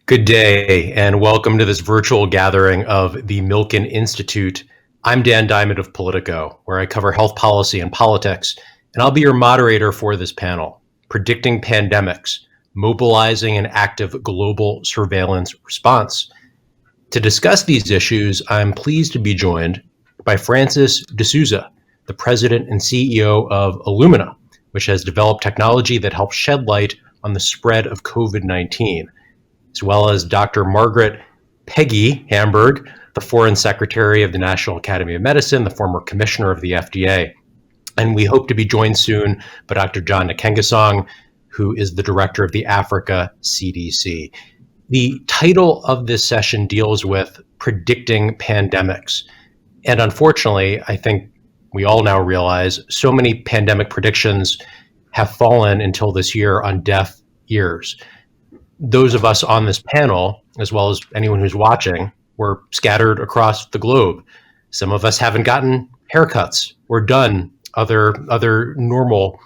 Good day, and welcome to this virtual gathering of the Milken Institute. I'm Dan Diamond of Politico, where I cover health policy and politics, and I'll be your moderator for this panel, Predicting Pandemics, Mobilizing an Active Global Surveillance Response. To discuss these issues, I'm pleased to be joined by Francis D'Souza, the president and CEO of Illumina, which has developed technology that helps shed light on the spread of COVID-19, as well as Dr. Margaret Peggy Hamburg, the Foreign Secretary of the National Academy of Medicine, the former commissioner of the FDA. And we hope to be joined soon by Dr. John Nkengasong, who is the director of the Africa CDC. The title of this session deals with predicting pandemics. And unfortunately, I think we all now realize so many pandemic predictions have fallen until this year on deaf ears. Those of us on this panel, as well as anyone who's watching, were scattered across the globe. Some of us haven't gotten haircuts or done other normal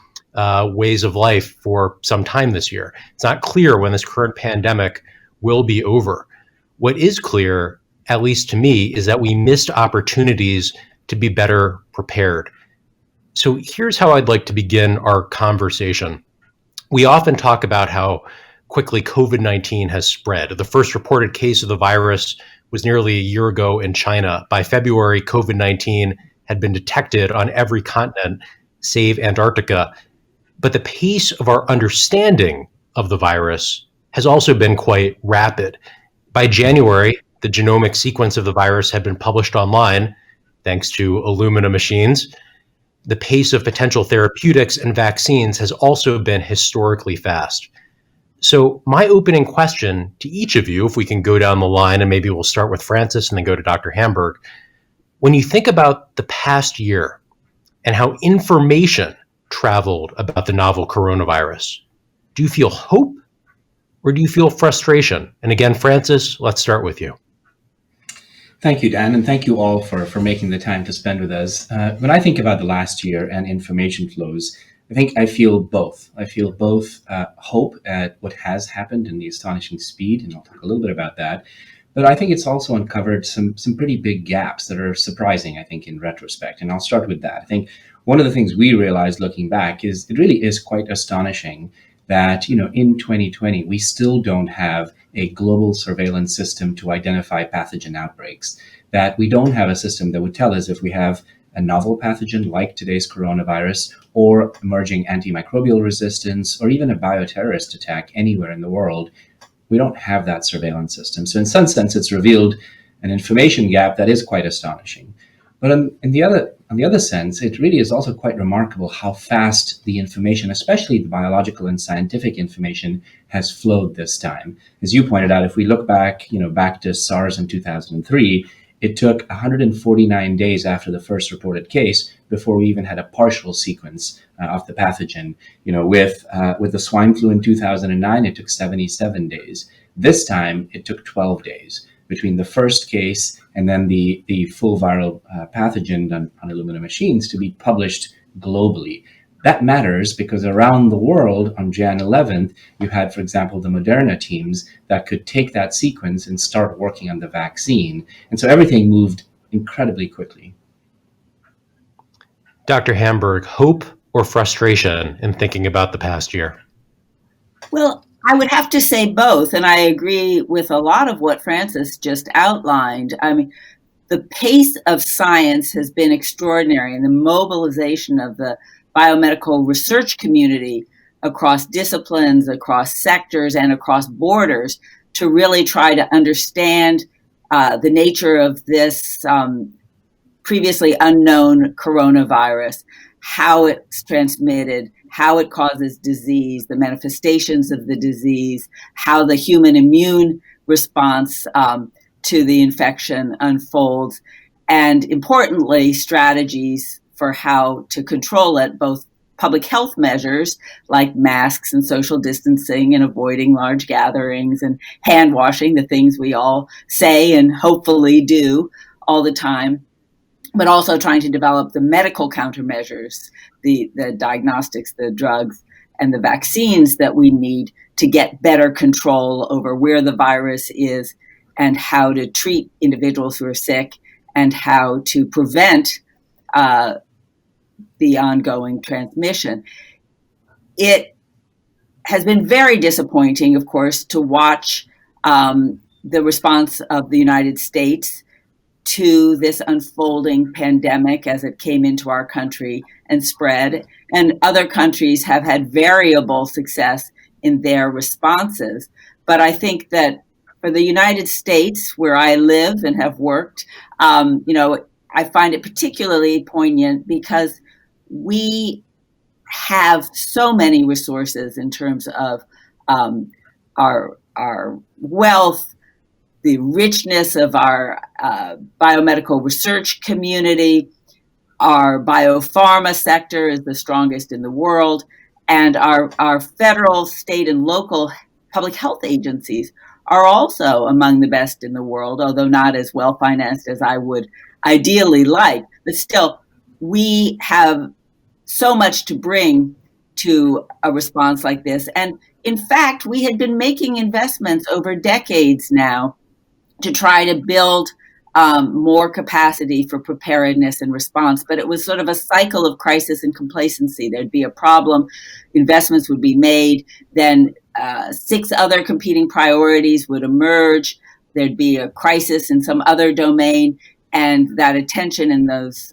ways of life for some time this year. It's not clear when this current pandemic will be over. What is clear, at least to me, is that we missed opportunities to be better prepared. So here's how I'd like to begin our conversation. We often talk about how quickly COVID-19 has spread. The first reported case of the virus was nearly a year ago in China. By February, COVID-19 had been detected on every continent save Antarctica. But the pace of our understanding of the virus has also been quite rapid. By January, the genomic sequence of the virus had been published online, thanks to Illumina machines. The pace of potential therapeutics and vaccines has also been historically fast. So my opening question to each of you, if we can go down the line, and maybe we'll start with Francis and then go to Dr. Hamburg. When you think about the past year and how information traveled about the novel coronavirus, do you feel hope or do you feel frustration? And again, Francis, let's start with you. Thank you, Dan, and thank you all for making the time to spend with us. When I think about the last year and information flows, I think I feel both. I feel both hope at what has happened and the astonishing speed, and I'll talk a little bit about that. But I think it's also uncovered some pretty big gaps that are surprising, I think, in retrospect. And I'll start with that. I think one of the things we realized looking back is it really is quite astonishing that, in 2020, we still don't have a global surveillance system to identify pathogen outbreaks, that we don't have a system that would tell us if we have a novel pathogen like today's coronavirus, or emerging antimicrobial resistance, or even a bioterrorist attack anywhere in the world. We don't have that surveillance system. So in some sense, it's revealed an information gap that is quite astonishing. But on the other sense, it really is also quite remarkable how fast the information, especially the biological and scientific information, has flowed this time. As you pointed out, if we look back to SARS in 2003, it took 149 days after the first reported case before we even had a partial sequence of the pathogen. With the swine flu in 2009, it took 77 days. This time, it took 12 days between the first case and then the full viral pathogen done on Illumina machines to be published globally. That matters because around the world on Jan 11th, you had, for example, the Moderna teams that could take that sequence and start working on the vaccine. And so everything moved incredibly quickly. Dr. Hamburg, hope or frustration in thinking about the past year? Well, I would have to say both, and I agree with a lot of what Francis just outlined. I mean, the pace of science has been extraordinary, and the mobilization of the biomedical research community across disciplines, across sectors, and across borders to really try to understand the nature of this previously unknown coronavirus, how it's transmitted, how it causes disease, the manifestations of the disease, how the human immune response to the infection unfolds, and importantly, strategies for how to control it, both public health measures like masks and social distancing and avoiding large gatherings and hand washing, the things we all say and hopefully do all the time, but also trying to develop the medical countermeasures, the diagnostics, the drugs, and the vaccines that we need to get better control over where the virus is and how to treat individuals who are sick and how to prevent the ongoing transmission. It has been very disappointing, of course, to watch the response of the United States to this unfolding pandemic as it came into our country and spread. And other countries have had variable success in their responses. But I think that for the United States, where I live and have worked, I find it particularly poignant because we have so many resources in terms of our wealth, the richness of our biomedical research community. Our biopharma sector is the strongest in the world, and our federal, state, and local public health agencies are also among the best in the world, although not as well financed as I would ideally like. But still, we have so much to bring to a response like this. And in fact, we had been making investments over decades now to try to build more capacity for preparedness and response. But it was sort of a cycle of crisis and complacency. There'd be a problem, investments would be made, then 6 other competing priorities would emerge. There'd be a crisis in some other domain, and that attention and those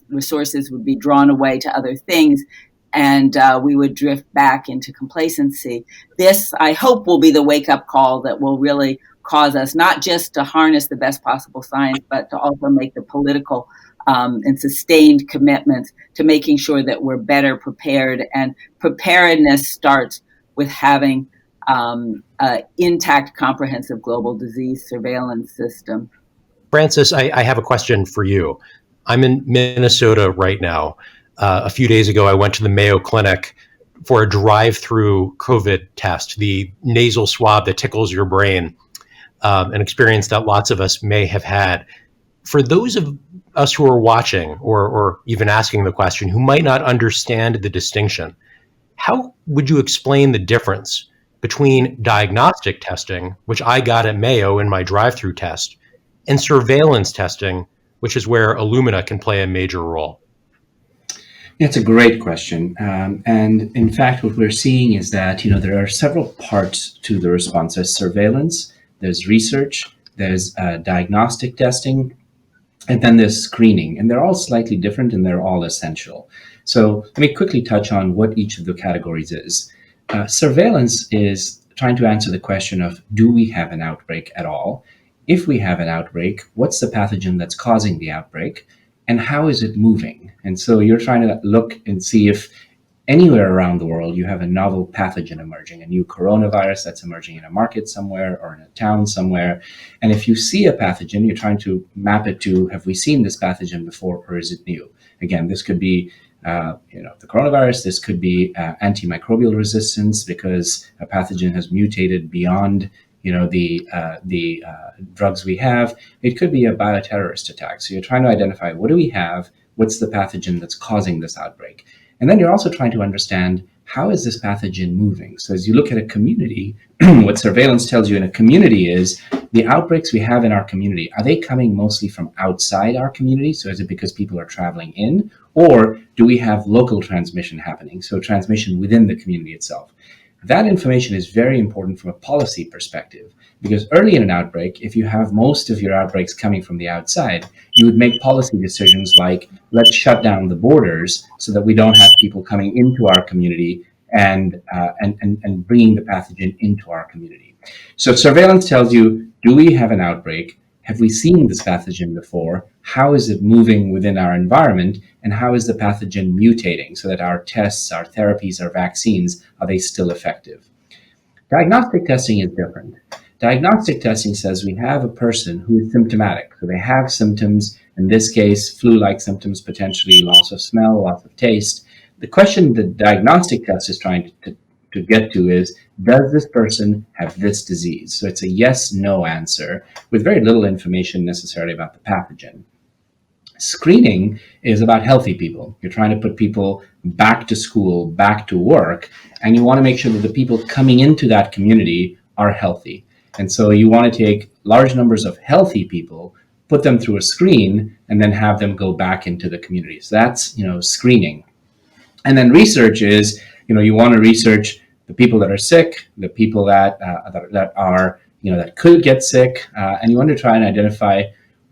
resources would be drawn away to other things, and we would drift back into complacency. This, I hope, will be the wake-up call that will really cause us not just to harness the best possible science, but to also make the political and sustained commitments to making sure that we're better prepared. And preparedness starts with having an intact, comprehensive global disease surveillance system. Francis, I have a question for you. I'm in Minnesota right now. A few days ago, I went to the Mayo Clinic for a drive-through COVID test, the nasal swab that tickles your brain, an experience that lots of us may have had. For those of us who are watching or even asking the question who might not understand the distinction, how would you explain the difference between diagnostic testing, which I got at Mayo in my drive-through test, and surveillance testing, which is where Illumina can play a major role? It's a great question. And in fact, what we're seeing is that, there are several parts to the response. There's surveillance, there's research, there's diagnostic testing, and then there's screening. And they're all slightly different and they're all essential. So let me quickly touch on what each of the categories is. Surveillance is trying to answer the question of, do we have an outbreak at all? If we have an outbreak, what's the pathogen that's causing the outbreak? And how is it moving? And so you're trying to look and see if anywhere around the world you have a novel pathogen emerging, a new coronavirus that's emerging in a market somewhere or in a town somewhere. And if you see a pathogen, you're trying to map it to, have we seen this pathogen before or is it new? Again, this could be the coronavirus. This could be antimicrobial resistance because a pathogen has mutated beyond the drugs we have. It could be a bioterrorist attack. So you're trying to identify, what do we have? What's the pathogen that's causing this outbreak? And then you're also trying to understand, how is this pathogen moving? So as you look at a community, what surveillance tells you in a community is the outbreaks we have in our community, are they coming mostly from outside our community? So is it because people are traveling in? Or do we have local transmission happening? So transmission within the community itself. That information is very important from a policy perspective, because early in an outbreak, if you have most of your outbreaks coming from the outside, you would make policy decisions like, let's shut down the borders so that we don't have people coming into our community and bringing the pathogen into our community. So surveillance tells you, do we have an outbreak? Have we seen this pathogen before? How is it moving within our environment? And how is the pathogen mutating so that our tests, our therapies, our vaccines, are they still effective? Diagnostic testing is different. Diagnostic testing says we have a person who is symptomatic. So they have symptoms, in this case, flu-like symptoms, potentially loss of smell, loss of taste. The question the diagnostic test is trying to get to is, does this person have this disease? So it's a yes-no answer with very little information necessarily about the pathogen. Screening is about healthy people. You're trying to put people back to school, back to work, and you want to make sure that the people coming into that community are healthy. And so you want to take large numbers of healthy people, put them through a screen, and then have them go back into the community. So that's, screening. And then research is, you want to research the people that are sick, the people that are, that could get sick, and you want to try and identify,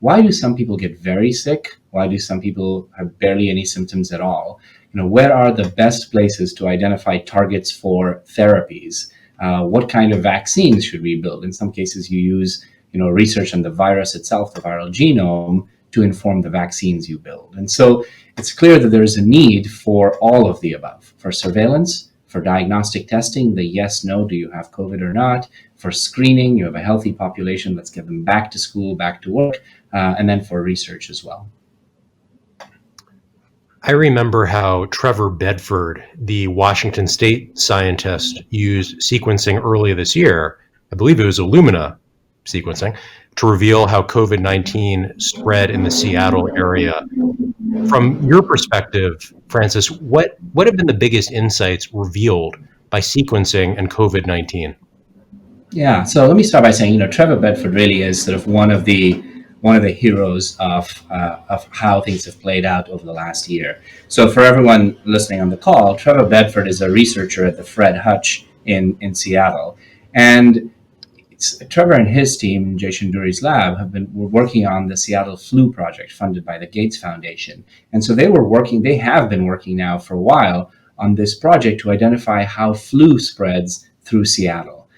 why do some people get very sick? Why do some people have barely any symptoms at all? Where are the best places to identify targets for therapies? What kind of vaccines should we build? In some cases, you use, research on the virus itself, the viral genome, to inform the vaccines you build. And so it's clear that there is a need for all of the above, for surveillance, for diagnostic testing, the yes, no, do you have COVID or not, for screening, you have a healthy population, let's get them back to school, back to work, and then for research as well. I remember how Trevor Bedford, the Washington State scientist, used sequencing earlier this year, I believe it was Illumina sequencing, to reveal how COVID-19 spread in the Seattle area. From your perspective, Francis, what have been the biggest insights revealed by sequencing and COVID-19? Yeah, so let me start by saying, Trevor Bedford really is sort of one of the heroes of how things have played out over the last year. So for everyone listening on the call, Trevor Bedford is a researcher at the Fred Hutch in Seattle, and Trevor and his team, Jay Shanduri's lab, were working on the Seattle Flu Project funded by the Gates Foundation. And so they have been working now for a while on this project to identify how flu spreads through Seattle.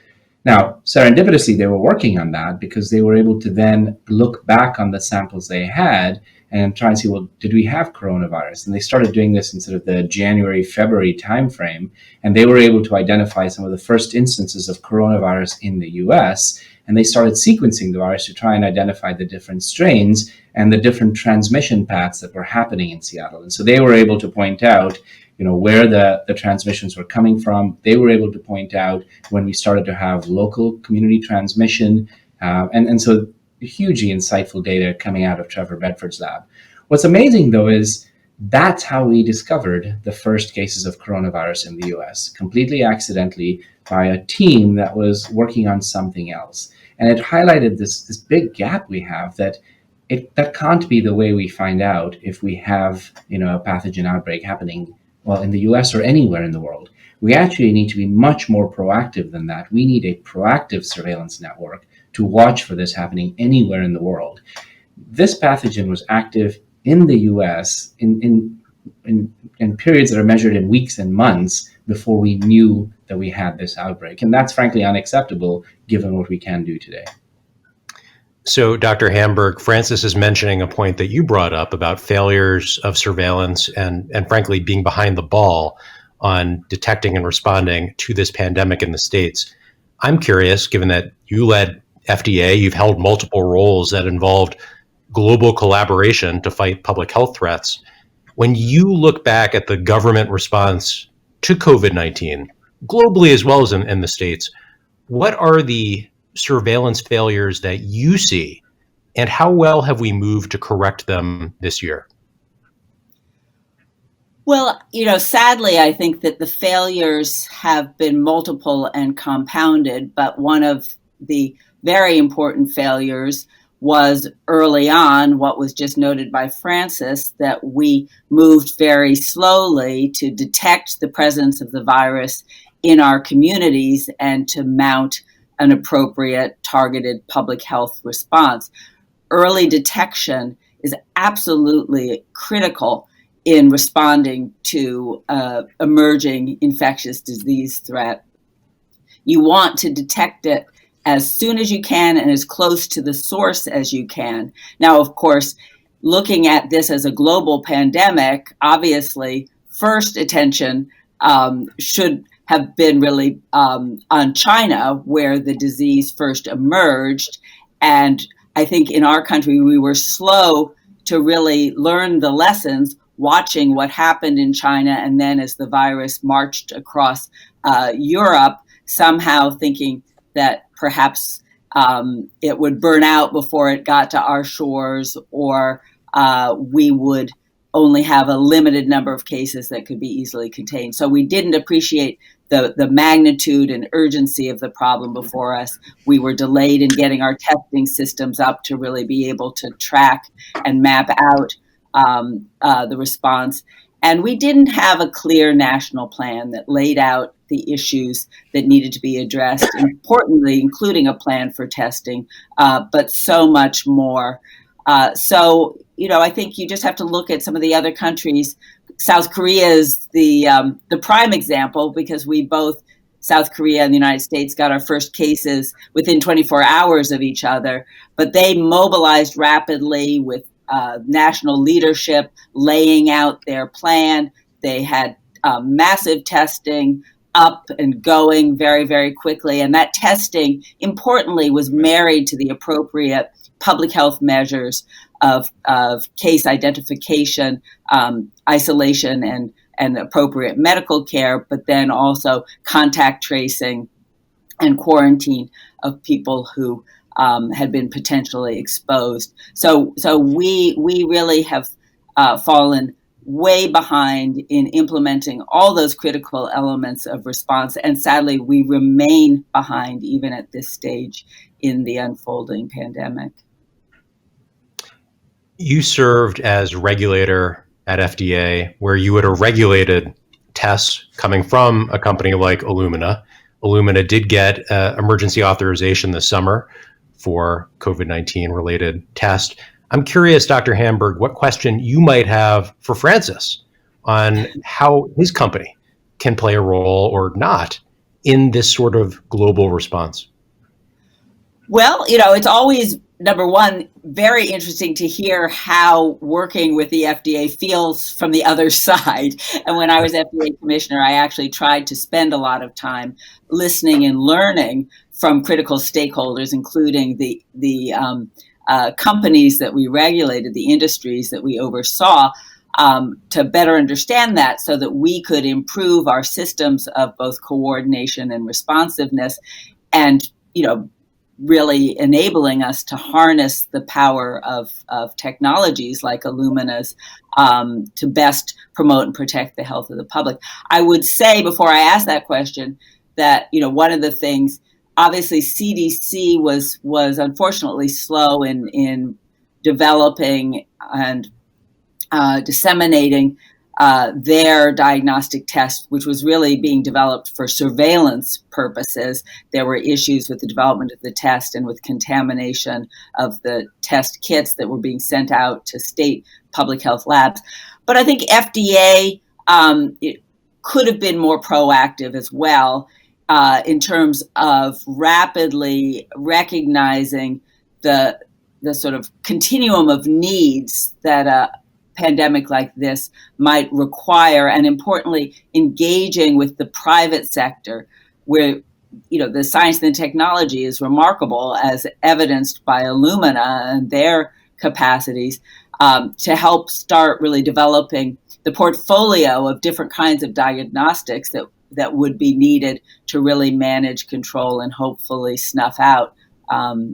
Now, serendipitously, they were working on that because they were able to then look back on the samples they had and try and see, well, did we have coronavirus? And they started doing this in sort of the January, February timeframe, and they were able to identify some of the first instances of coronavirus in the US, and they started sequencing the virus to try and identify the different strains and the different transmission paths that were happening in Seattle. And so they were able to point out, where the transmissions were coming from. They were able to point out when we started to have local community transmission, and so hugely insightful data coming out of Trevor Bedford's lab. What's amazing, though, is that's how we discovered the first cases of coronavirus in the US, completely accidentally by a team that was working on something else. And it highlighted this big gap we have that can't be the way we find out if we have, a pathogen outbreak happening, well, in the US or anywhere in the world. We actually need to be much more proactive than that. We need a proactive surveillance network to watch for this happening anywhere in the world. This pathogen was active in the US in periods that are measured in weeks and months before we knew that we had this outbreak. And that's frankly unacceptable given what we can do today. So, Dr. Hamburg, Francis is mentioning a point that you brought up about failures of surveillance and frankly being behind the ball on detecting and responding to this pandemic in the States. I'm curious, given that you led FDA, you've held multiple roles that involved global collaboration to fight public health threats. When you look back at the government response to COVID-19, globally as well as in the States, what are the surveillance failures that you see, and how well have we moved to correct them this year? Well, sadly, I think that the failures have been multiple and compounded, but one of the very important failures was early on what was just noted by Francis, that we moved very slowly to detect the presence of the virus in our communities and to mount an appropriate targeted public health response. Early detection is absolutely critical in responding to emerging infectious disease threat. You want to detect it as soon as you can and as close to the source as you can. Now, of course, looking at this as a global pandemic, obviously, first attention should have been really on China, where the disease first emerged. And I think in our country, we were slow to really learn the lessons, watching what happened in China. And then as the virus marched across Europe, somehow thinking that perhaps it would burn out before it got to our shores, or we would only have a limited number of cases that could be easily contained. So we didn't appreciate the magnitude and urgency of the problem before us. We were delayed in getting our testing systems up to really be able to track and map out the response. And we didn't have a clear national plan that laid out the issues that needed to be addressed, importantly, including a plan for testing, but so much more. So, I think you just have to look at some of the other countries. South Korea is the prime example, because we both, South Korea and the United States, got our first cases within 24 hours of each other, but they mobilized rapidly with national leadership laying out their plan. They had massive testing up and going very, very quickly. And that testing, importantly, was married to the appropriate public health measures of case identification, isolation, and appropriate medical care, but then also contact tracing and quarantine of people who had been potentially exposed. So we really have fallen way behind in implementing all those critical elements of response. And sadly, we remain behind even at this stage in the unfolding pandemic. You served as regulator at FDA, where you would have regulated tests coming from a company like Illumina. Illumina did get emergency authorization this summer for COVID-19 related tests. I'm curious, Dr. Hamburg, what question you might have for Francis on how his company can play a role or not in this sort of global response. Well, it's always, number one, very interesting to hear how working with the FDA feels from the other side. And when I was FDA commissioner, I actually tried to spend a lot of time listening and learning from critical stakeholders, including the companies that we regulated, the industries that we oversaw, to better understand that, so that we could improve our systems of both coordination and responsiveness, and really enabling us to harness the power of technologies like Illumina's to best promote and protect the health of the public. I would say, before I ask that question, that one of the things, obviously CDC was unfortunately slow in developing and disseminating their diagnostic test, which was really being developed for surveillance purposes. There were issues with the development of the test and with contamination of the test kits that were being sent out to state public health labs. But I think FDA it could have been more proactive as well in terms of rapidly recognizing the sort of continuum of needs that a pandemic like this might require, and importantly, engaging with the private sector, where the science and the technology is remarkable, as evidenced by Illumina and their capacities, to help start really developing the portfolio of different kinds of diagnostics that would be needed to really manage, control, and hopefully snuff out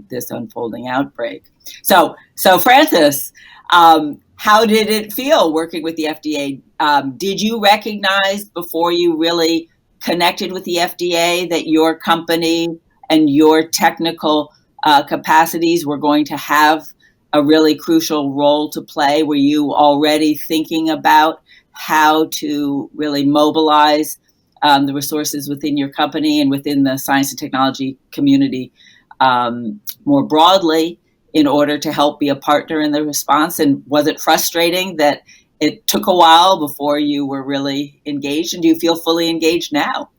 this unfolding outbreak. So Francis, how did it feel working with the FDA? Did you recognize before you really connected with the FDA that your company and your technical capacities were going to have a really crucial role to play? Were you already thinking about how to really mobilize the resources within your company and within the science and technology community more broadly in order to help be a partner in the response? And was it frustrating that it took a while before you were really engaged? And do you feel fully engaged now?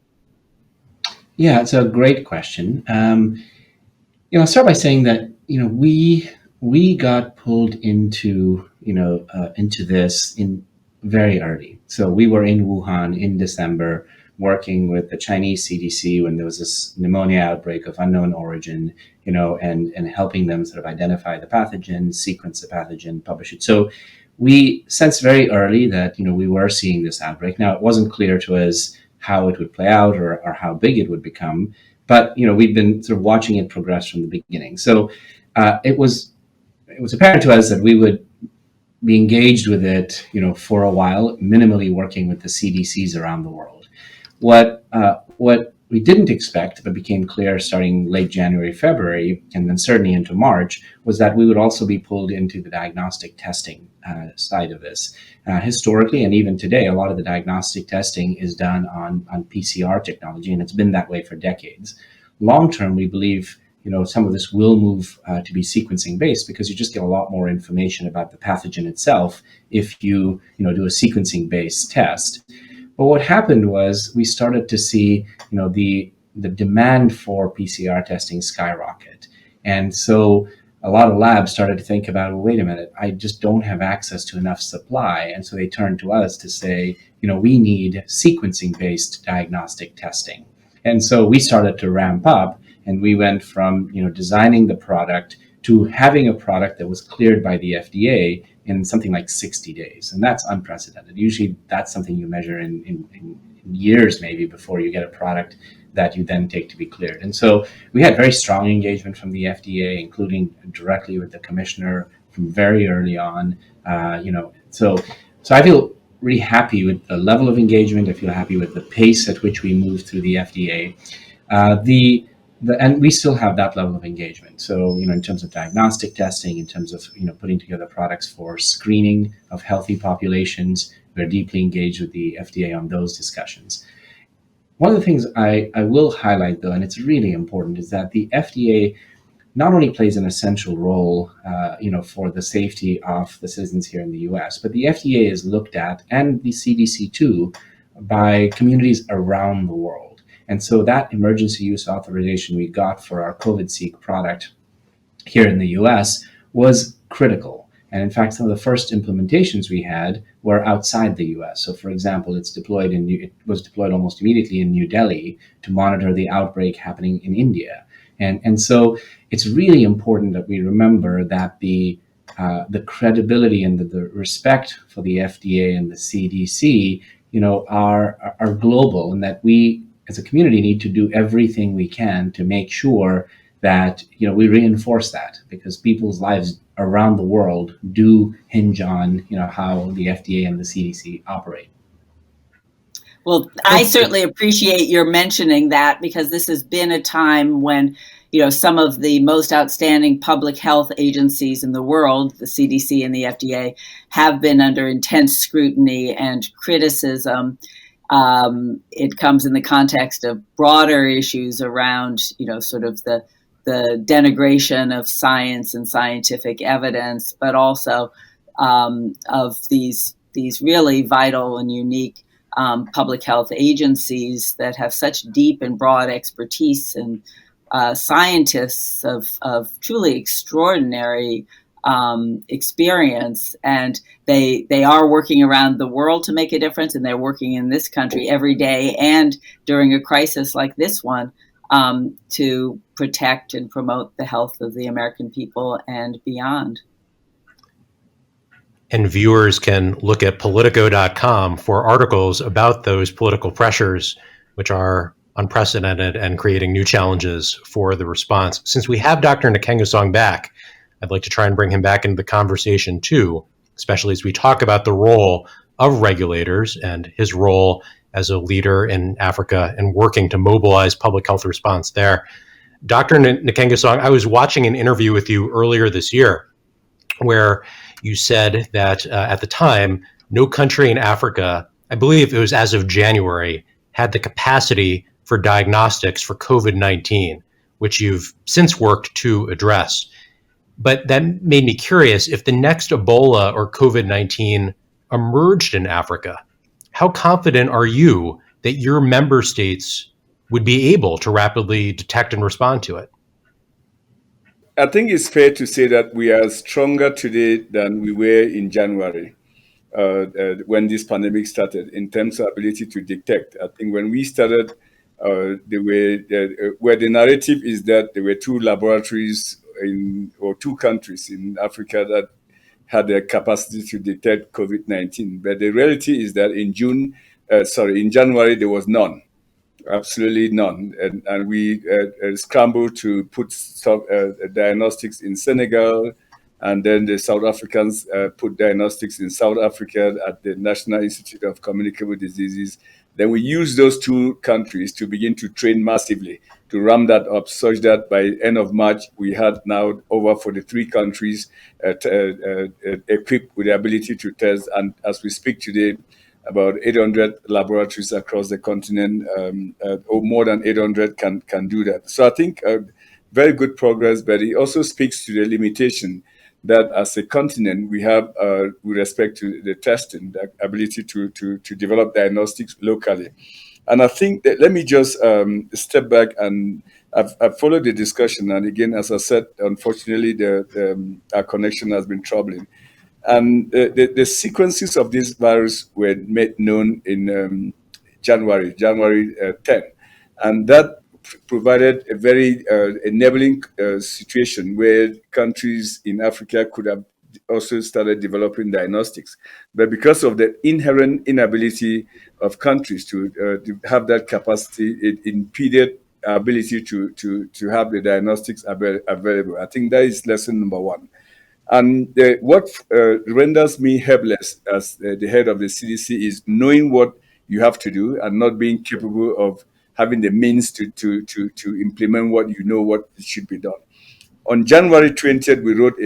Yeah, it's a great question. I'll start by saying that we got pulled into this in very early. So we were in Wuhan in December, working with the Chinese CDC when there was this pneumonia outbreak of unknown origin, and helping them sort of identify the pathogen, sequence the pathogen, publish it. So we sensed very early that, we were seeing this outbreak. Now, it wasn't clear to us how it would play out or how big it would become, but, we'd been sort of watching it progress from the beginning. So it was apparent to us that we would we engaged with it, for a while, minimally working with the CDCs around the world. What we didn't expect, but became clear starting late January, February, and then certainly into March, was that we would also be pulled into the diagnostic testing side of this. Historically, and even today, a lot of the diagnostic testing is done on PCR technology, and it's been that way for decades. Long term, we believe some of this will move to be sequencing based, because you just get a lot more information about the pathogen itself if you do a sequencing based test. But what happened was we started to see the demand for PCR testing skyrocket, and so a lot of labs started to think about, well, wait a minute, I just don't have access to enough supply, and so they turned to us to say, we need sequencing based diagnostic testing. And so we started to ramp up, and we went from designing the product to having a product that was cleared by the FDA in something like 60 days. And that's unprecedented. Usually that's something you measure in years maybe before you get a product that you then take to be cleared. And so we had very strong engagement from the FDA, including directly with the commissioner from very early on. So I feel really happy with the level of engagement. I feel happy with the pace at which we moved through the FDA. And we still have that level of engagement. So, in terms of diagnostic testing, in terms of, putting together products for screening of healthy populations, we're deeply engaged with the FDA on those discussions. One of the things I will highlight, though, and it's really important, is that the FDA not only plays an essential role, for the safety of the citizens here in the U.S., but the FDA is looked at, and the CDC too, by communities around the world. And so that emergency use authorization we got for our COVID-Seq product here in the US was critical. And in fact, some of the first implementations we had were outside the US. So for example, it was deployed almost immediately in New Delhi to monitor the outbreak happening in India. And so it's really important that we remember that the credibility and the respect for the FDA and the CDC, are global, and that we as a community need to do everything we can to make sure that we reinforce that, because people's lives around the world do hinge on how the FDA and the CDC operate. Well, I certainly appreciate your mentioning that, because this has been a time when some of the most outstanding public health agencies in the world, the CDC and the FDA, have been under intense scrutiny and criticism. It comes in the context of broader issues around, sort of the denigration of science and scientific evidence, but also of these really vital and unique public health agencies that have such deep and broad expertise, and scientists of truly extraordinary experience, and they are working around the world to make a difference, and they're working in this country every day and during a crisis like this one to protect and promote the health of the American people and beyond. And viewers can look at Politico.com for articles about those political pressures, which are unprecedented and creating new challenges for the response. Since we have Dr. Nkengasong back, I'd like to try and bring him back into the conversation too, especially as we talk about the role of regulators and his role as a leader in Africa and working to mobilize public health response there. Dr. Nkengasong, I was watching an interview with you earlier this year where you said that at the time, no country in Africa, I believe it was as of January, had the capacity for diagnostics for COVID-19, which you've since worked to address. But that made me curious, if the next Ebola or COVID-19 emerged in Africa, how confident are you that your member states would be able to rapidly detect and respond to it? I think it's fair to say that we are stronger today than we were in January when this pandemic started, in terms of ability to detect. I think when we started, where the narrative is that there were two laboratories or two countries in Africa that had the capacity to detect COVID-19. But the reality is that in January, there was none. Absolutely none. And we scrambled to put some diagnostics in Senegal, And then the South Africans put diagnostics in South Africa at the National Institute of Communicable Diseases. Then we used those two countries to begin to train massively, to ramp that up such that by end of March, we had now over 43 countries equipped with the ability to test. And as we speak today, about 800 laboratories across the continent, or more than 800 can do that. So I think very good progress, but it also speaks to the limitation that as a continent we have with respect to the testing, the ability to develop diagnostics locally. And I think that, let me just step back, and I've followed the discussion. And again, as I said, unfortunately, our connection has been troubling. And the sequences of this virus were made known in January 10. And that provided a very enabling situation where countries in Africa could have also started developing diagnostics. But because of the inherent inability of countries to have that capacity, it impeded our ability to have the diagnostics available. I think that is lesson number one. And what renders me helpless as the head of the CDC is knowing what you have to do and not being capable of having the means to implement what should be done. On January 20th, we wrote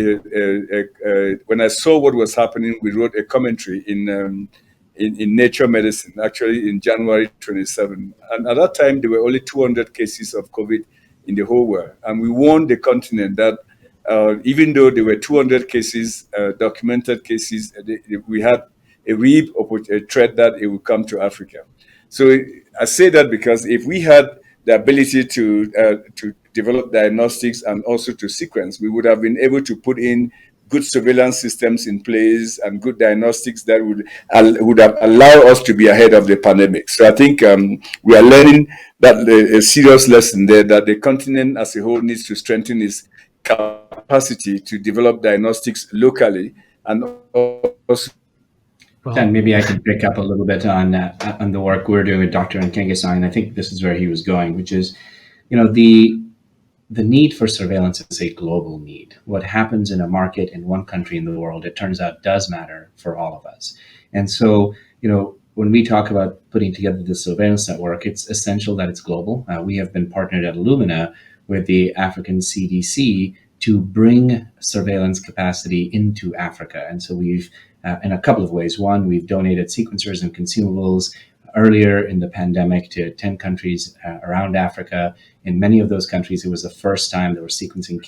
when I saw what was happening, we wrote a commentary in Nature Medicine, actually in January 27. And at that time, there were only 200 cases of COVID in the whole world. And we warned the continent that even though there were 200 cases, documented cases, we had a real threat that it would come to Africa. So I say that because if we had the ability to develop diagnostics and also to sequence, we would have been able to put in good surveillance systems in place and good diagnostics that would have allowed us to be ahead of the pandemic. So I think we are learning that a serious lesson there, that the continent as a whole needs to strengthen its capacity to develop diagnostics locally, and also. Dan, maybe I can pick up a little bit on the work we're doing with Dr. Nkenge-Song. I think this is where he was going, which is, the need for surveillance is a global need. What happens in a market in one country in the world, it turns out, does matter for all of us. And so, when we talk about putting together the surveillance network, it's essential that it's global. We have been partnered at Illumina with the African CDC to bring surveillance capacity into Africa. And so we've, in a couple of ways. One, we've donated sequencers and consumables earlier in the pandemic to 10 countries around Africa. In many of those countries, it was the first time there was sequencing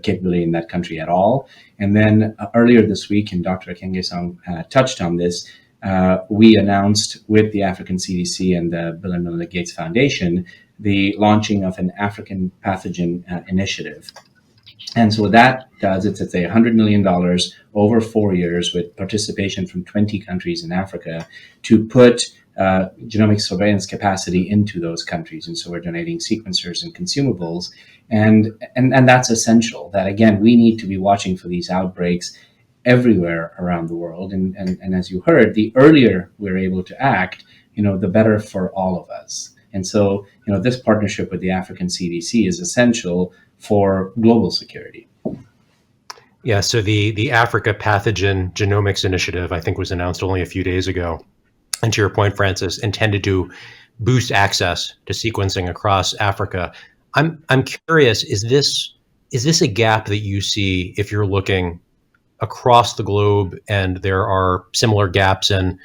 capability in that country at all. And then earlier this week, and Dr. Nkenge-Song touched on this, we announced with the African CDC and the Bill and Melinda Gates Foundation the launching of an African pathogen initiative. And so what that does, it's $100 million over 4 years with participation from 20 countries in Africa to put genomic surveillance capacity into those countries. And so we're donating sequencers and consumables. And that's essential, that again, we need to be watching for these outbreaks everywhere around the world. And as you heard, the earlier we're able to act, the better for all of us. And so, this partnership with the African CDC is essential for global security. Yeah, so the Africa Pathogen Genomics Initiative, I think, was announced only a few days ago. And to your point, Francis, intended to boost access to sequencing across Africa. I'm curious, is this a gap that you see if you're looking across the globe and there are similar gaps in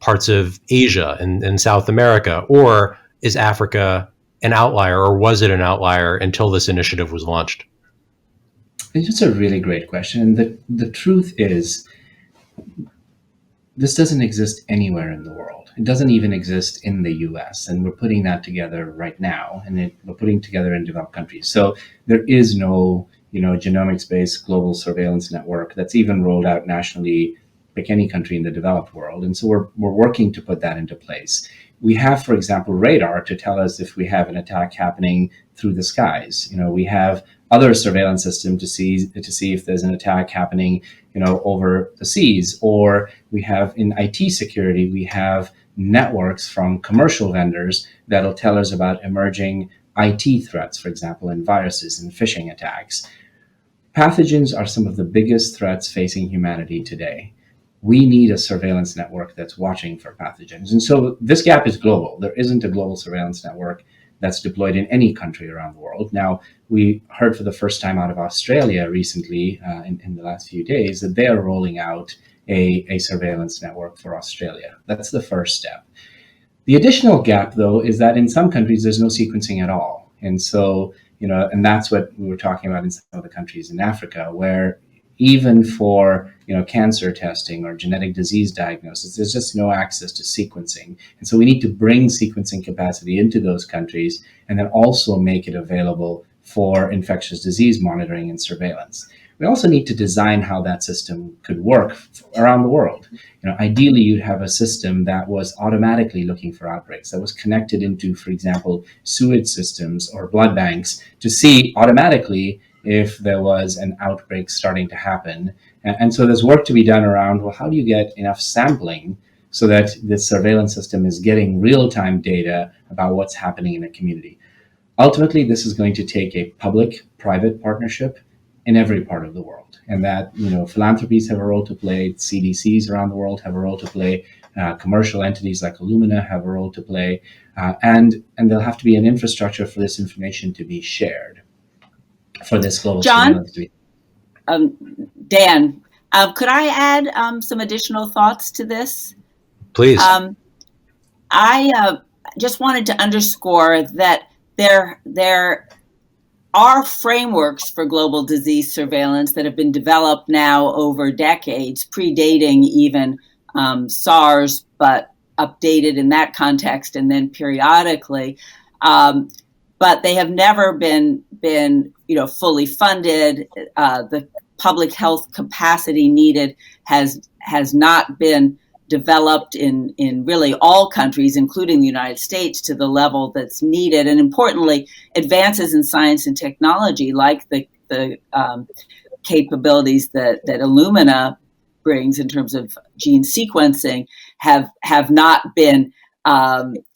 parts of Asia and South America, or is Africa an outlier, or was it an outlier until this initiative was launched? It's a really great question. The truth is, this doesn't exist anywhere in the world. It doesn't even exist in the US, and we're putting that together right now, and we're putting together in developed countries. So there is no, genomics-based global surveillance network that's even rolled out nationally, like any country in the developed world. And so we're working to put that into place. We have, for example, radar to tell us if we have an attack happening through the skies. We have other surveillance system to see if there's an attack happening, over the seas. Or we have in IT security, we have networks from commercial vendors that'll tell us about emerging IT threats, for example, and viruses and phishing attacks. Pathogens are some of the biggest threats facing humanity today. We need a surveillance network that's watching for pathogens. And so this gap is global. There isn't a global surveillance network that's deployed in any country around the world. Now, we heard for the first time out of Australia recently, in the last few days, that they are rolling out a surveillance network for Australia. That's the first step. The additional gap, though, is that in some countries, there's no sequencing at all. And so, and that's what we were talking about in some of the countries in Africa, where even for cancer testing or genetic disease diagnosis, there's just no access to sequencing. And so we need to bring sequencing capacity into those countries and then also make it available for infectious disease monitoring and surveillance. We also need to design how that system could work around the world. Ideally, you'd have a system that was automatically looking for outbreaks, that was connected into, for example, sewage systems or blood banks to see automatically if there was an outbreak starting to happen. And so there's work to be done around, well, how do you get enough sampling so that the surveillance system is getting real-time data about what's happening in a community? Ultimately, this is going to take a public-private partnership in every part of the world. And that, philanthropies have a role to play, CDCs around the world have a role to play, commercial entities like Illumina have a role to play, and there'll have to be an infrastructure for this information to be shared, for this global surveillance to be. Dan, could I add some additional thoughts to this? Please. I just wanted to underscore that there are frameworks for global disease surveillance that have been developed now over decades, predating even SARS, but updated in that context and then periodically. But they have never been fully funded. The public health capacity needed has not been developed in really all countries, including the United States, to the level that's needed. And importantly, advances in science and technology, like the capabilities that Illumina brings in terms of gene sequencing, have not been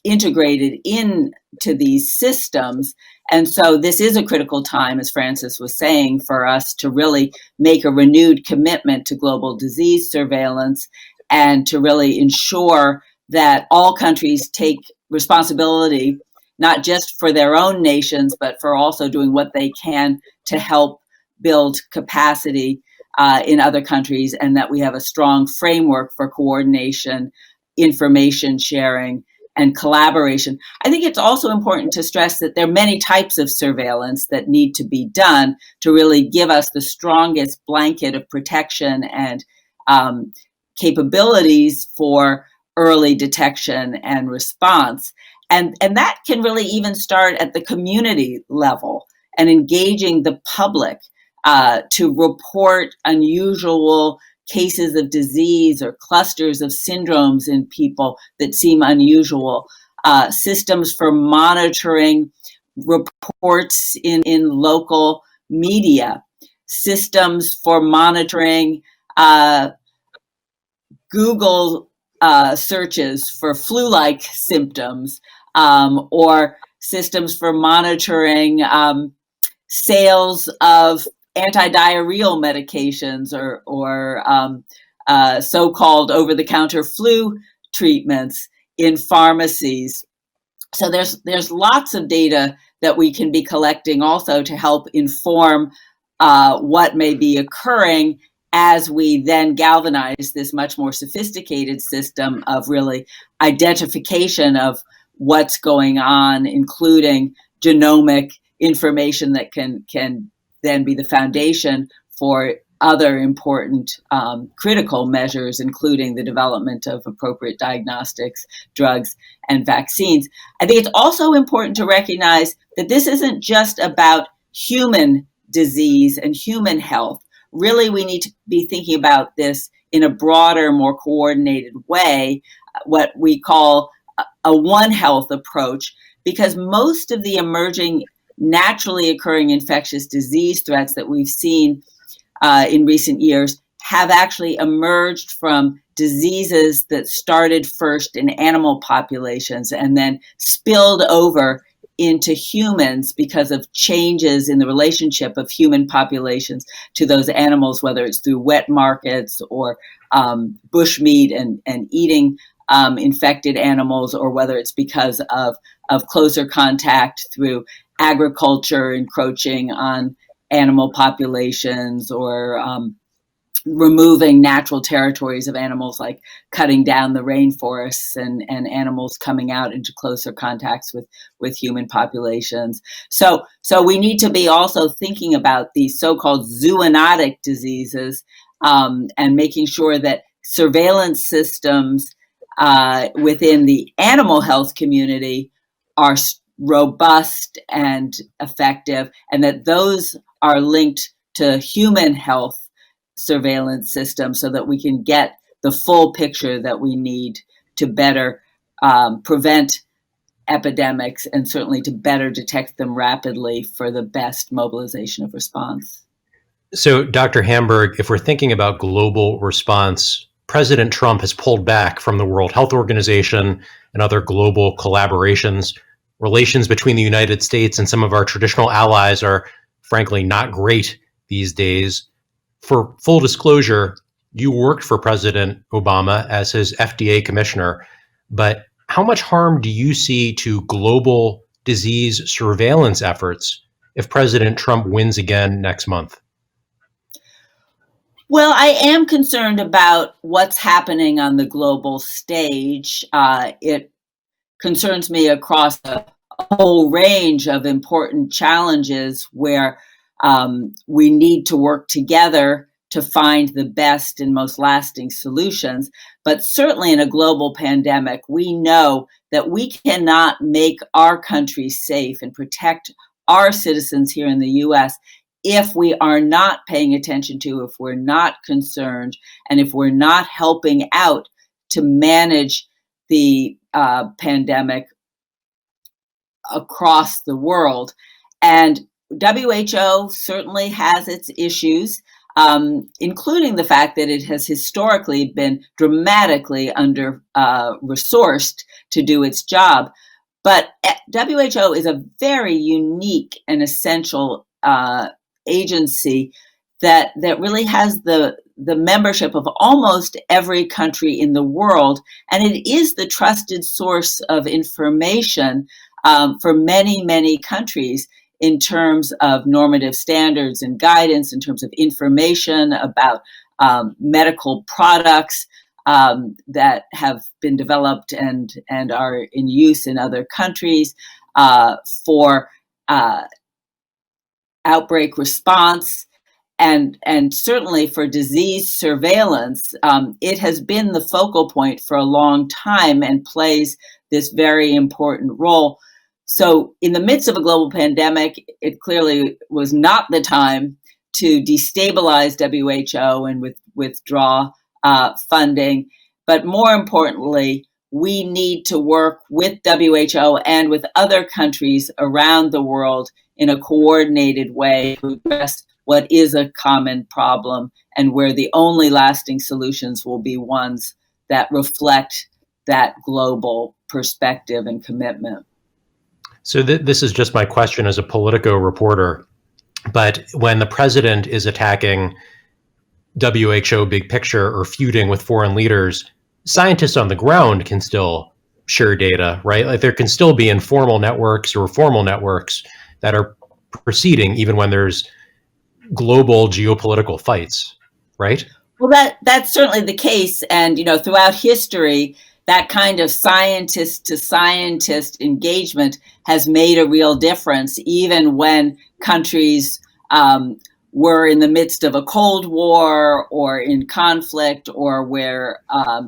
integrated into these systems. And so this is a critical time, as Francis was saying, for us to really make a renewed commitment to global disease surveillance and to really ensure that all countries take responsibility, not just for their own nations, but for also doing what they can to help build capacity in other countries, and that we have a strong framework for coordination, information sharing, and collaboration. I think it's also important to stress that there are many types of surveillance that need to be done to really give us the strongest blanket of protection and capabilities for early detection and response. And that can really even start at the community level and engaging the public to report unusual cases of disease or clusters of syndromes in people that seem unusual, systems for monitoring reports in local media, systems for monitoring Google searches for flu-like symptoms, or systems for monitoring sales of antidiarrheal medications or so-called over-the-counter flu treatments in pharmacies. So there's lots of data that we can be collecting also to help inform what may be occurring as we then galvanize this much more sophisticated system of really identification of what's going on, including genomic information that can then be the foundation for other important critical measures, including the development of appropriate diagnostics, drugs, and vaccines. I think it's also important to recognize that this isn't just about human disease and human health. Really, we need to be thinking about this in a broader, more coordinated way, what we call a One Health approach, because most of the emerging naturally occurring infectious disease threats that we've seen in recent years have actually emerged from diseases that started first in animal populations and then spilled over into humans because of changes in the relationship of human populations to those animals, whether it's through wet markets or bushmeat and eating infected animals, or whether it's because of closer contact through agriculture encroaching on animal populations, or removing natural territories of animals, like cutting down the rainforests and animals coming out into closer contacts with human populations. So we need to be also thinking about these so-called zoonotic diseases, and making sure that surveillance systems within the animal health community are robust and effective, and that those are linked to human health surveillance system, so that we can get the full picture that we need to better prevent epidemics, and certainly to better detect them rapidly for the best mobilization of response. So, Dr. Hamburg, if we're thinking about global response, President Trump has pulled back from the World Health Organization and other global collaborations. Relations between the United States and some of our traditional allies are, frankly, not great these days. For full disclosure, you worked for President Obama as his FDA commissioner, but how much harm do you see to global disease surveillance efforts if President Trump wins again next month? Well, I am concerned about what's happening on the global stage. It concerns me across a whole range of important challenges where we need to work together to find the best and most lasting solutions. But certainly in a global pandemic, we know that we cannot make our country safe and protect our citizens here in the US if we are not paying attention to, if we're not concerned, and if we're not helping out to manage the pandemic across the world. And WHO certainly has its issues, including the fact that it has historically been dramatically under-resourced to do its job. But WHO is a very unique and essential agency that really has the membership of almost every country in the world, and it is the trusted source of information for many, many countries in terms of normative standards and guidance, in terms of information about medical products that have been developed and are in use in other countries, for outbreak response, and certainly for disease surveillance. It has been the focal point for a long time and plays this very important role. So in the midst of a global pandemic, it clearly was not the time to destabilize WHO and withdraw funding. But more importantly, we need to work with WHO and with other countries around the world in a coordinated way to address what is a common problem, and where the only lasting solutions will be ones that reflect that global perspective and commitment. So this is just my question as a Politico reporter, but when the president is attacking WHO big picture or feuding with foreign leaders, scientists on the ground can still share data, right? Like there can still be informal networks or formal networks that are proceeding even when there's global geopolitical fights, right? Well, that's certainly the case. And, throughout history, that kind of scientist to scientist engagement has made a real difference, even when countries were in the midst of a Cold War or in conflict, or where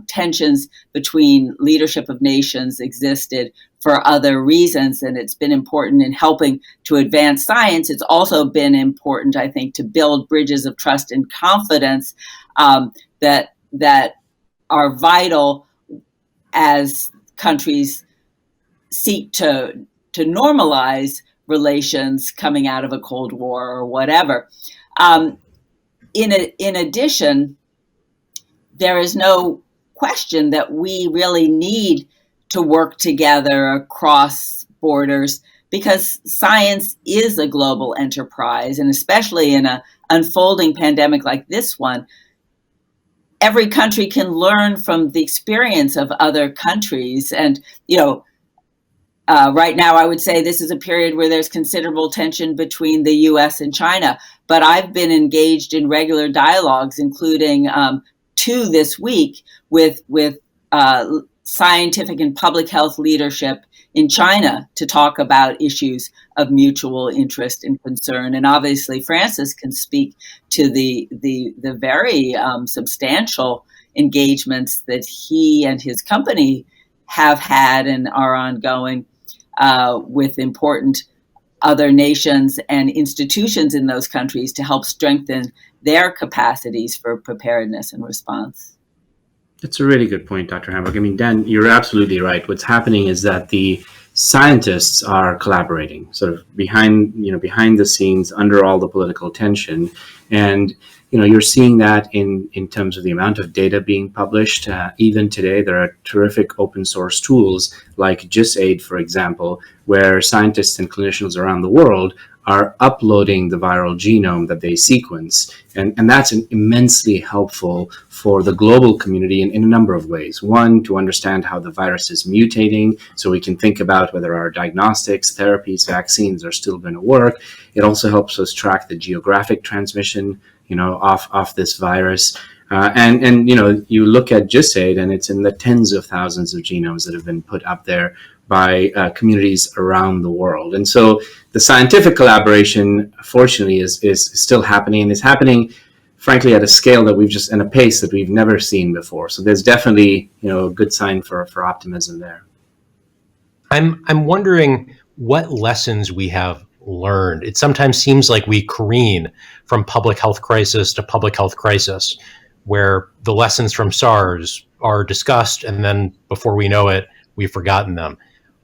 tensions between leadership of nations existed for other reasons. And it's been important in helping to advance science. It's also been important, I think, to build bridges of trust and confidence that are vital as countries seek to normalize relations coming out of a Cold War or whatever. In addition, there is no question that we really need to work together across borders because science is a global enterprise, and especially in an unfolding pandemic like this one, every country can learn from the experience of other countries. And, right now, I would say this is a period where there's considerable tension between the US and China. But I've been engaged in regular dialogues, including two this week, with scientific and public health leadership in China to talk about issues of mutual interest and concern. And obviously, Francis can speak to the very substantial engagements that he and his company have had and are ongoing with important other nations and institutions in those countries to help strengthen their capacities for preparedness and response. That's a really good point, Dr. Hamburg. I mean, Dan, you're absolutely right. What's happening is that the scientists are collaborating, sort of behind the scenes, under all the political tension, and you're seeing that in terms of the amount of data being published. Even today, there are terrific open source tools like GISAID, for example, where scientists and clinicians around the world are uploading the viral genome that they sequence. And that's immensely helpful for the global community in a number of ways. One, to understand how the virus is mutating, so we can think about whether our diagnostics, therapies, vaccines are still going to work. It also helps us track the geographic transmission, of this virus. And you look at GISAID, and it's in the tens of thousands of genomes that have been put up there by communities around the world. And so the scientific collaboration, fortunately, is still happening, and is happening, frankly, at a scale that and a pace that we've never seen before. So there's definitely, a good sign for optimism there. I'm wondering what lessons we have learned. It sometimes seems like we careen from public health crisis to public health crisis, where the lessons from SARS are discussed, and then before we know it, we've forgotten them.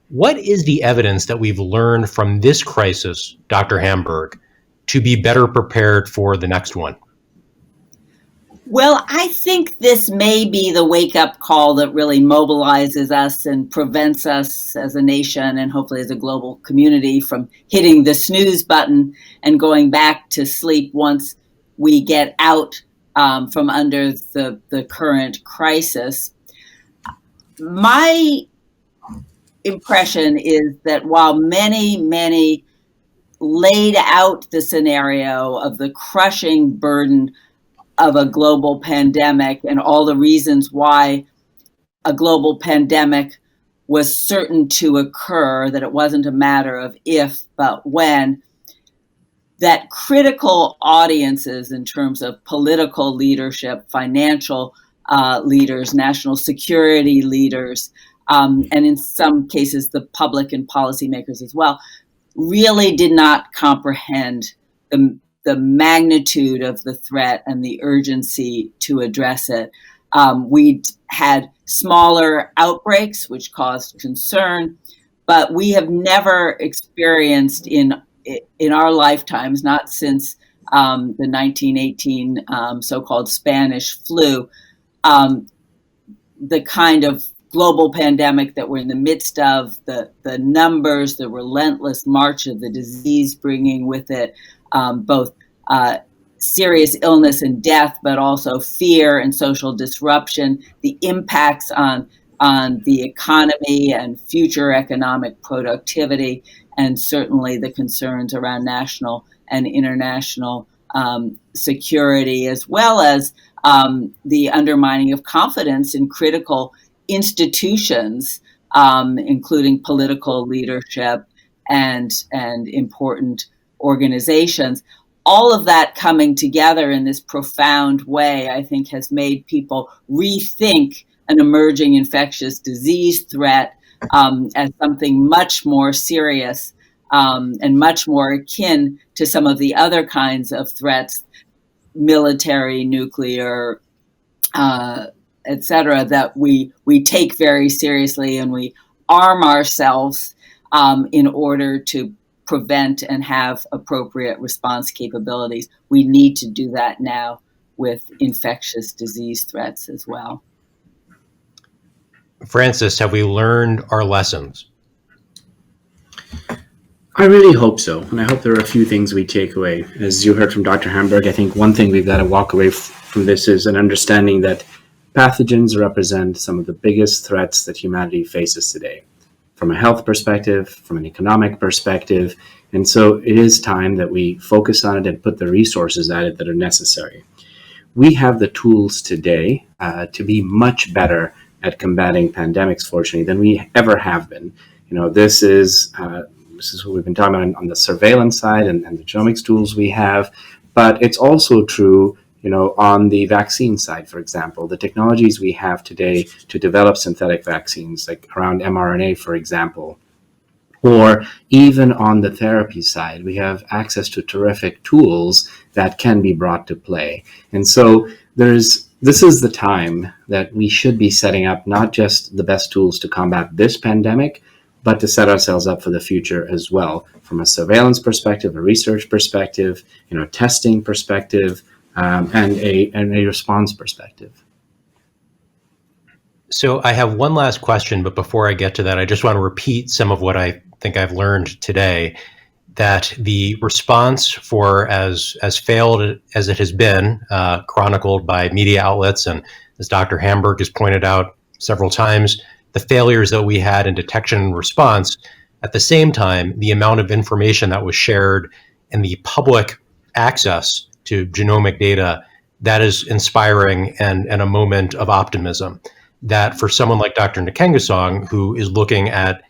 What is the evidence that we've learned from this crisis, Dr. Hamburg, to be better prepared for the next one? Well, I think this may be the wake-up call that really mobilizes us and prevents us as a nation and hopefully as a global community from hitting the snooze button and going back to sleep once we get out from under the current crisis. My impression is that while many laid out the scenario of the crushing burden of a global pandemic and all the reasons why a global pandemic was certain to occur, that it wasn't a matter of if, but when, that critical audiences in terms of political leadership, financial leaders, national security leaders, and in some cases the public and policymakers as well, really did not comprehend the magnitude of the threat and the urgency to address it. We had smaller outbreaks, which caused concern, but we have never experienced in our lifetimes, not since the 1918 so-called Spanish flu, the kind of global pandemic that we're in the midst of, the numbers, the relentless march of the disease bringing with it both serious illness and death, but also fear and social disruption, the impacts on the economy and future economic productivity, and certainly the concerns around national and international security, as well as the undermining of confidence in critical institutions, including political leadership and important organizations. All of that coming together in this profound way, I think, has made people rethink an emerging infectious disease threat as something much more serious and much more akin to some of the other kinds of threats, military, nuclear, et cetera, that we take very seriously, and we arm ourselves in order to prevent and have appropriate response capabilities. We need to do that now with infectious disease threats as well. Francis, have we learned our lessons? I really hope so. And I hope there are a few things we take away. As you heard from Dr. Hamburg, I think one thing we've got to walk away from this is an understanding that pathogens represent some of the biggest threats that humanity faces today, from a health perspective, from an economic perspective. And so it is time that we focus on it and put the resources at it that are necessary. We have the tools today to be much better at combating pandemics, fortunately, than we ever have been. This is what we've been talking about on the surveillance side and the genomics tools we have, but it's also true, on the vaccine side, for example. The technologies we have today to develop synthetic vaccines, like around mRNA, for example, or even on the therapy side, we have access to terrific tools that can be brought to play. And so this is the time that we should be setting up not just the best tools to combat this pandemic, but to set ourselves up for the future as well, from a surveillance perspective, a research perspective, testing perspective, and a response perspective. So I have one last question, but before I get to that, I just want to repeat some of what I think I've learned today, that the response for as failed as it has been, chronicled by media outlets, and as Dr. Hamburg has pointed out several times, the failures that we had in detection and response, at the same time, the amount of information that was shared and the public access to genomic data, that is inspiring and a moment of optimism. That for someone like Dr. Nkengasong, who is looking at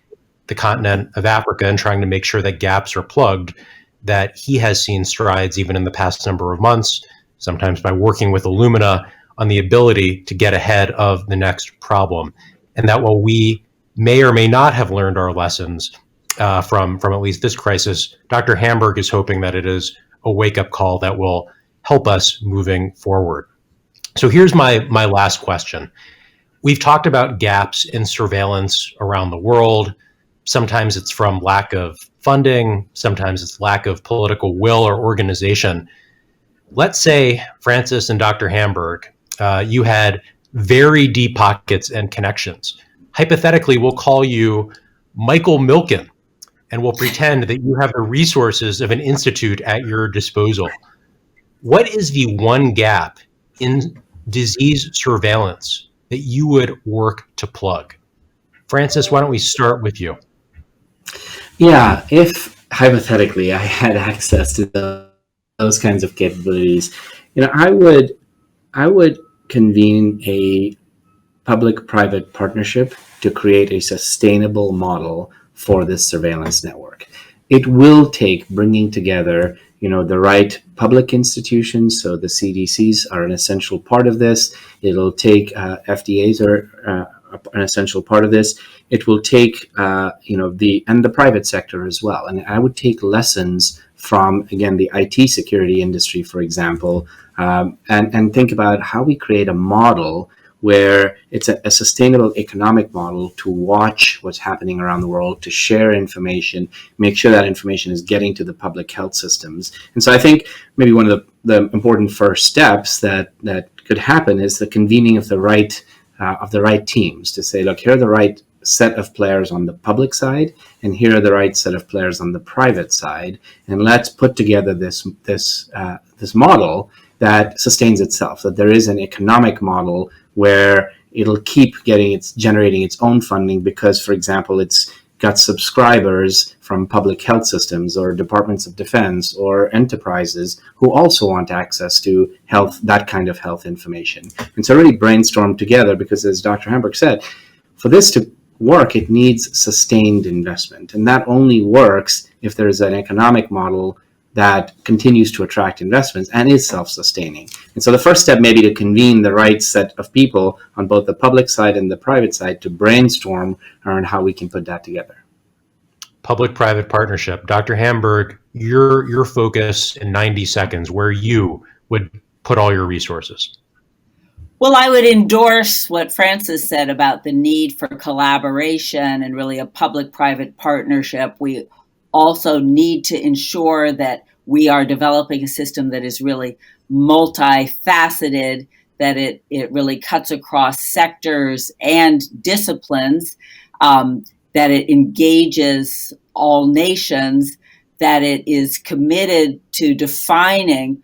the continent of Africa and trying to make sure that gaps are plugged, that he has seen strides even in the past number of months, sometimes by working with Illumina, on the ability to get ahead of the next problem. And that while we may or may not have learned our lessons from at least this crisis, Dr. Hamburg is hoping that it is a wake-up call that will help us moving forward. So here's my last question. We've talked about gaps in surveillance around the world. Sometimes it's from lack of funding. Sometimes it's lack of political will or organization. Let's say, Francis and Dr. Hamburg, you had very deep pockets and connections. Hypothetically, we'll call you Michael Milken, and we'll pretend that you have the resources of an institute at your disposal. What is the one gap in disease surveillance that you would work to plug? Francis, why don't we start with you? Yeah, if hypothetically I had access to those kinds of capabilities, I would convene a public-private partnership to create a sustainable model for this surveillance network. It will take bringing together, the right public institutions. So the CDCs are an essential part of this. It'll take FDAs are an essential part of this. It will take, the private sector as well. And I would take lessons from, again, the IT security industry, for example, and think about how we create a model where it's a sustainable economic model to watch what's happening around the world, to share information, make sure that information is getting to the public health systems. And so I think maybe one of the important first steps that could happen is the convening of the right teams to say, look, here are the right set of players on the public side, and here are the right set of players on the private side, and let's put together this model that sustains itself, that there is an economic model where it'll keep generating its own funding because, for example, it's got subscribers from public health systems or departments of defense or enterprises who also want access to that kind of health information. And so really brainstorm together, because as Dr. Hamburg said, for this to work, it needs sustained investment. And that only works if there's an economic model that continues to attract investments and is self-sustaining. And so the first step may be to convene the right set of people on both the public side and the private side to brainstorm around how we can put that together. Public-private partnership. Dr. Hamburg, your focus in 90 seconds, where you would put all your resources. Well, I would endorse what Francis said about the need for collaboration and really a public-private partnership. We also need to ensure that we are developing a system that is really multifaceted, that it really cuts across sectors and disciplines, that it engages all nations, that it is committed to defining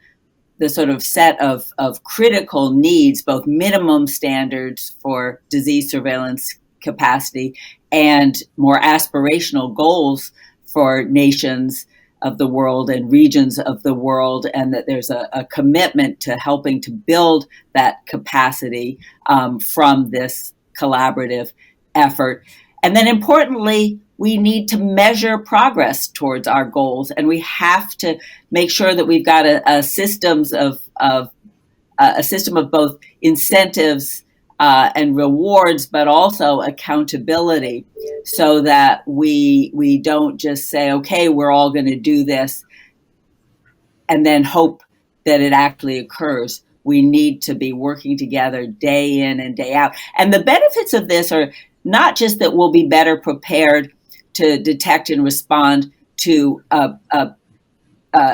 the sort of set of critical needs, both minimum standards for disease surveillance capacity and more aspirational goals for nations of the world and regions of the world, and that there's a commitment to helping to build that capacity from this collaborative effort. And then importantly, we need to measure progress towards our goals, and we have to make sure that we've got a system of both incentives and rewards, but also accountability, so that we don't just say, okay, we're all going to do this and then hope that it actually occurs. We need to be working together day in and day out. And the benefits of this are not just that we'll be better prepared to detect and respond to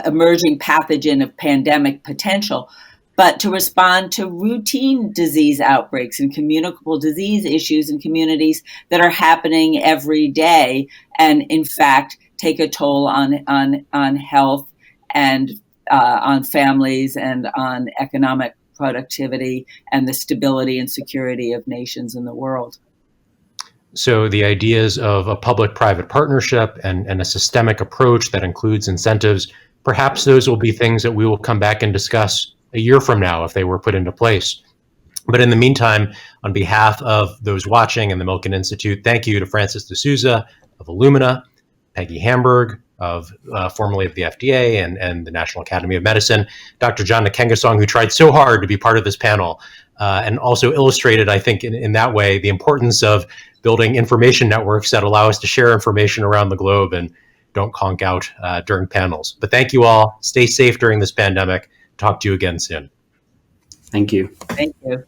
emerging pathogen of pandemic potential, but to respond to routine disease outbreaks and communicable disease issues in communities that are happening every day, and in fact take a toll on health and on families and on economic productivity and the stability and security of nations in the world. So the ideas of a public-private partnership and a systemic approach that includes incentives, perhaps those will be things that we will come back and discuss a year from now if they were put into place. But in the meantime, on behalf of those watching and the Milken Institute, thank you to Francis D'Souza of Illumina, Peggy Hamburg, formerly of the FDA and the National Academy of Medicine, Dr. John Nkengasong, who tried so hard to be part of this panel, and also illustrated, I think, in that way, the importance of building information networks that allow us to share information around the globe and don't conk out during panels. But thank you all. Stay safe during this pandemic. Talk to you again soon. Thank you. Thank you.